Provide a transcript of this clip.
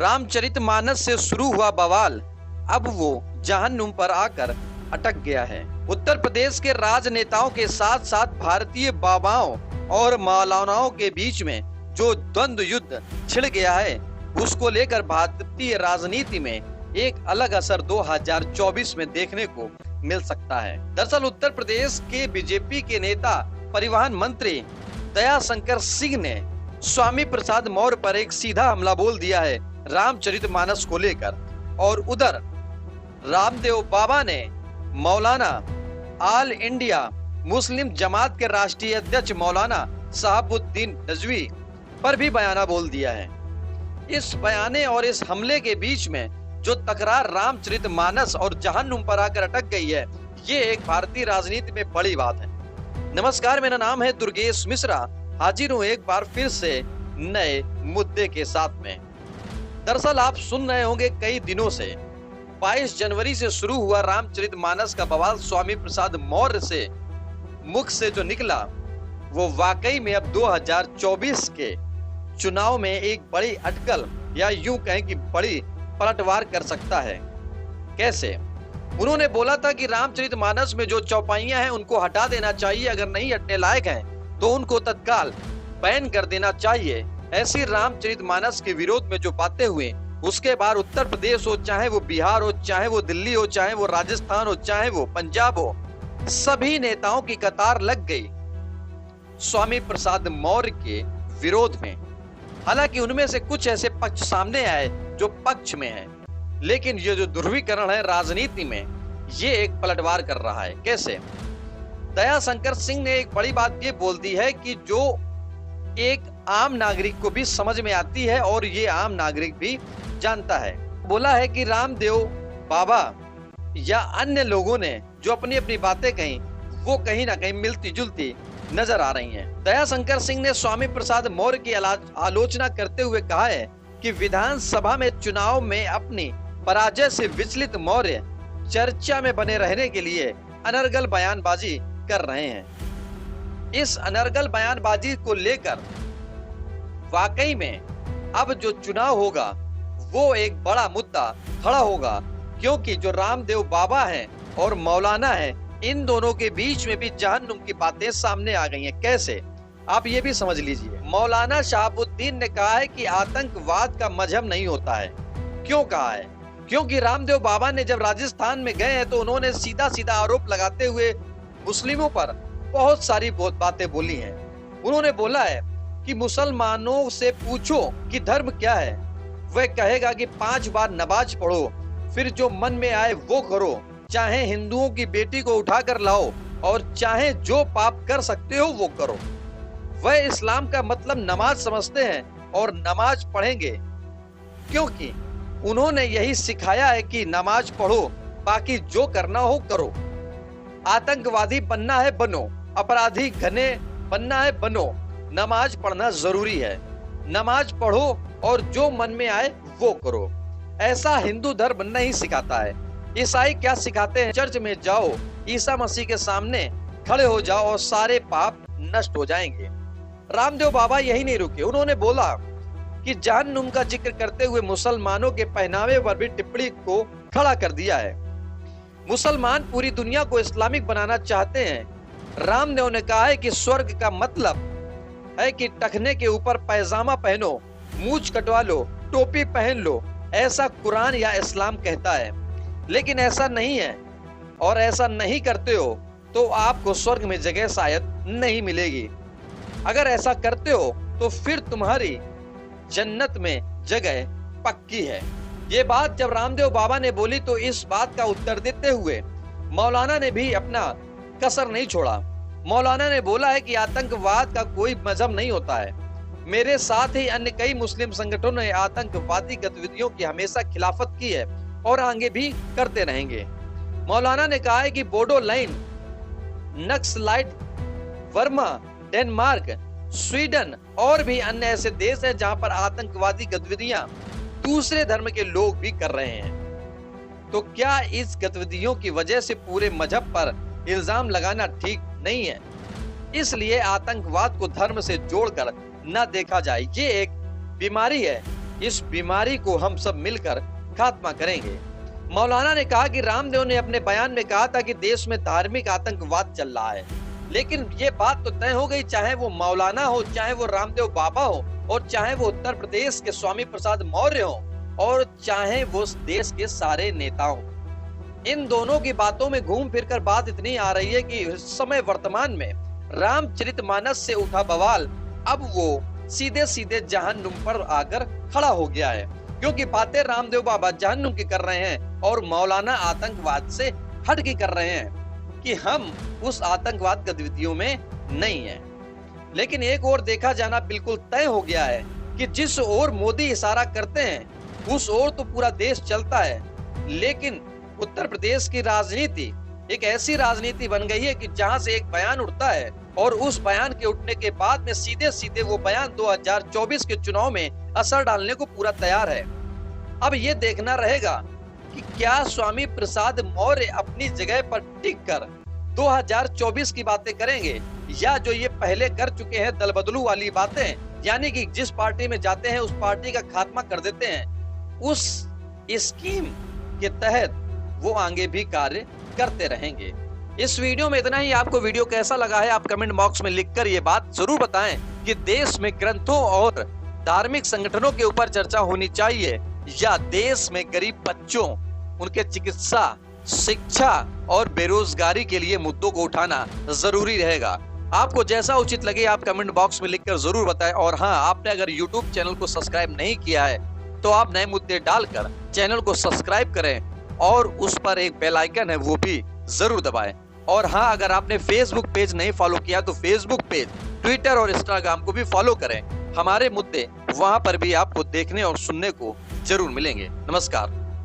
रामचरितमानस से शुरू हुआ बवाल अब वो जहन्नुम पर आकर अटक गया है। उत्तर प्रदेश के राजनेताओं के साथ साथ भारतीय बाबाओं और मौलानाओं के बीच में जो द्वंद्व युद्ध छिड़ गया है, उसको लेकर भारतीय राजनीति में एक अलग असर 2024 में देखने को मिल सकता है। दरअसल उत्तर प्रदेश के बीजेपी के नेता परिवहन मंत्री दयाशंकर सिंह ने स्वामी प्रसाद मौर्य पर एक सीधा हमला बोल दिया है रामचरितमानस को लेकर, और उधर रामदेव बाबा ने मौलाना ऑल इंडिया मुस्लिम जमात के राष्ट्रीय अध्यक्ष मौलाना शहाबुद्दीन नजवी पर भी बयाना बोल दिया है। इस बयाने और इस हमले के बीच में जो तकरार रामचरितमानस और जहन्नुम पर आकर अटक गई है, ये एक भारतीय राजनीति में बड़ी बात है। नमस्कार, मेरा नाम है दुर्गेश मिश्रा। हाजिर हूँ एक बार फिर से नए मुद्दे के साथ में। दरअसल आप सुन रहे होंगे कई दिनों से 22 जनवरी से शुरू हुआ रामचरितमानस का बवाल स्वामी प्रसाद मौर्य से मुख से जो निकला, वो वाकई में अब 2024 के चुनाव में एक बड़ी अटकल या यूं कहें कि बड़ी पलटवार कर सकता है। कैसे? उन्होंने बोला था कि रामचरितमानस में जो चौपाइयां हैं उनको हटा देना चाहिए, अगर नहीं हटने लायक हैं तो उनको तत्काल बैन कर देना चाहिए। ऐसी रामचरितमानस के विरोध में जो बातें हुई, उसके बाद उत्तर प्रदेश हो, चाहे वो बिहार हो, चाहे वो दिल्ली हो, चाहे वो राजस्थान हो, चाहे वो पंजाब हो, सभी नेताओं की कतार लग गई स्वामी प्रसाद मौर्य के विरोध में। हालांकि उनमें से कुछ ऐसे पक्ष सामने आए जो पक्ष में है, लेकिन ये जो ध्रुवीकरण है राजनीति में, ये एक पलटवार कर रहा है। कैसे? दयाशंकर सिंह ने एक बड़ी बात ये बोल दी है कि जो एक आम नागरिक को भी समझ में आती है और ये आम नागरिक भी जानता है। बोला है कि रामदेव बाबा या अन्य लोगों ने जो अपनी अपनी बातें कही, वो कहीं ना कहीं मिलती जुलती नजर आ रही हैं। दयाशंकर सिंह ने स्वामी प्रसाद मौर्य की आलोचना करते हुए कहा है कि विधानसभा में चुनाव में अपनी पराजय से विचलित मौर्य चर्चा में बने रहने के लिए अनर्गल बयानबाजी कर रहे हैं। इस अनर्गल बयानबाजी को लेकर वाकई में अब जो चुनाव होगा वो एक बड़ा मुद्दा खड़ा होगा, क्योंकि जो रामदेव बाबा हैं और मौलाना हैं, इन दोनों के बीच में भी जहन्नुम की बातें सामने आ गई हैं। कैसे? आप ये भी समझ लीजिए। मौलाना शहाबुद्दीन ने कहा है कि आतंकवाद का मजहब नहीं होता है। क्यों कहा है? क्योंकि रामदेव बाबा ने जब राजस्थान में गए हैं तो उन्होंने सीधा सीधा आरोप लगाते हुए मुस्लिमों पर बहुत सारी बातें बोली हैं। उन्होंने बोला है कि मुसलमानों से पूछो कि धर्म क्या है, वह कहेगा कि 5 बार नमाज पढ़ो, फिर जो मन में आए वो करो, चाहे हिंदुओं की बेटी को उठाकर लाओ और चाहे जो पाप कर सकते हो वो करो। वह इस्लाम का मतलब नमाज समझते हैं और नमाज पढ़ेंगे, क्योंकि उन्होंने यही सिखाया है कि नमाज पढ़ो, बाकी जो करना हो करो। आतंकवादी बनना है बनो, अपराधी घने बनना है बनो, नमाज पढ़ना जरूरी है। नमाज पढ़ो और जो मन में आए वो करो। ऐसा हिंदू धर्म नहीं सिखाता है। ईसाई क्या सिखाते हैं? चर्च में जाओ, ईसा मसीह के सामने खड़े हो जाओ और सारे पाप नष्ट हो जाएंगे। रामदेव बाबा यही नहीं रुके, उन्होंने बोला कि जहन्नुम का जिक्र करते हुए मुसलमानों के पहनावे पर भी टिप्पणी को खड़ा कर दिया है। मुसलमान पूरी दुनिया को इस्लामिक बनाना चाहते हैं। रामदेव ने कहा है कि स्वर्ग का मतलब है कि टखने के ऊपर पैजामा पहनो, मूंछ कटवा लो, टोपी पहन लो, ऐसा कुरान या इस्लाम कहता है। लेकिन ऐसा नहीं है, और ऐसा नहीं करते हो तो आपको स्वर्ग में जगह शायद नहीं मिलेगी। अगर ऐसा करते हो तो फिर तुम्हारी जन्नत में जगह पक्की है। ये बात जब रामदेव बाबा ने बोली तो इस बात का उत्तर देते हुए मौलाना ने भी अपना कसर नहीं छोड़ा। मौलाना ने बोला है कि आतंकवाद का कोई मजहब नहीं होता है। मेरे साथ ही अन्य कई मुस्लिम संगठनों ने आतंकवादी गतिविधियों की हमेशा खिलाफत की है और आगे भी करते रहेंगे। मौलाना ने कहा है कि Bodo line, naxalite, Verma, Denmark, Sweden और भी अन्य ऐसे देश हैं जहां पर आतंकवादी गतिविधियां दूसरे धर्म के लोग भी कर रहे हैं। तो क्या इस गतिविधियों की वजह से पूरे मजहब पर इल्जाम लगाना ठीक नहीं है? इसलिए आतंकवाद को धर्म से जोड़कर न देखा जाए। ये एक बीमारी है, इस बीमारी को हम सब मिलकर खात्मा करेंगे। मौलाना ने कहा कि रामदेव ने अपने बयान में कहा था कि देश में धार्मिक आतंकवाद चल रहा है, लेकिन ये बात तो तय हो गई, चाहे वो मौलाना हो, चाहे वो रामदेव बाबा हो, और चाहे वो उत्तर प्रदेश के स्वामी प्रसाद मौर्य हो, और चाहे वो देश के सारे नेता हो। इन दोनों की बातों में घूम फिरकर बात इतनी आ रही है कि इस समय वर्तमान में रामचरितमानस से उठा बवाल अब वो सीधे सीधे जहन्नुम पर आकर खड़ा हो गया है, क्योंकि बातें रामदेव बाबा जहन्नुम की कर रहे हैं और मौलाना आतंकवाद से हट की कर रहे हैं कि हम उस आतंकवाद गतिविधियों में नहीं है। लेकिन एक और देखा जाना बिल्कुल तय हो गया है कि जिस ओर मोदी इशारा करते हैं उस ओर तो पूरा देश चलता है, लेकिन उत्तर प्रदेश की राजनीति एक ऐसी राजनीति बन गई है कि जहां से एक बयान उठता है और उस बयान के उठने के बाद में सीधे सीधे वो बयान 2024 के चुनाव में असर डालने को पूरा तैयार है। अब ये देखना रहेगा कि क्या स्वामी प्रसाद मौर्य अपनी जगह पर टिक कर 2024 की बातें करेंगे, या जो ये पहले कर चुके हैं दल बदलू वाली बातें, यानी कि जिस पार्टी में जाते हैं उस पार्टी का खात्मा कर देते हैं, उस स्कीम के तहत वो आगे भी कार्य करते रहेंगे। इस वीडियो में इतना ही। आपको वीडियो कैसा लगा है आप कमेंट बॉक्स में लिखकर ये बात जरूर बताएं कि देश में ग्रंथों और धार्मिक संगठनों के ऊपर चर्चा होनी चाहिए, या देश में गरीब बच्चों, उनके चिकित्सा, शिक्षा और बेरोजगारी के लिए मुद्दों को उठाना जरूरी रहेगा। आपको जैसा उचित लगे आप कमेंट बॉक्स में लिखकर जरूर बताएं। और हाँ, आपने अगर यूट्यूब चैनल को सब्सक्राइब नहीं किया है तो आप नए मुद्दे डालकर चैनल को सब्सक्राइब करें और उस पर एक बेल आइकन है वो भी जरूर दबाएं। और हाँ, अगर आपने फेसबुक पेज नहीं फॉलो किया तो फेसबुक पेज, ट्विटर और इंस्टाग्राम को भी फॉलो करें। हमारे मुद्दे वहां पर भी आपको देखने और सुनने को जरूर मिलेंगे। नमस्कार।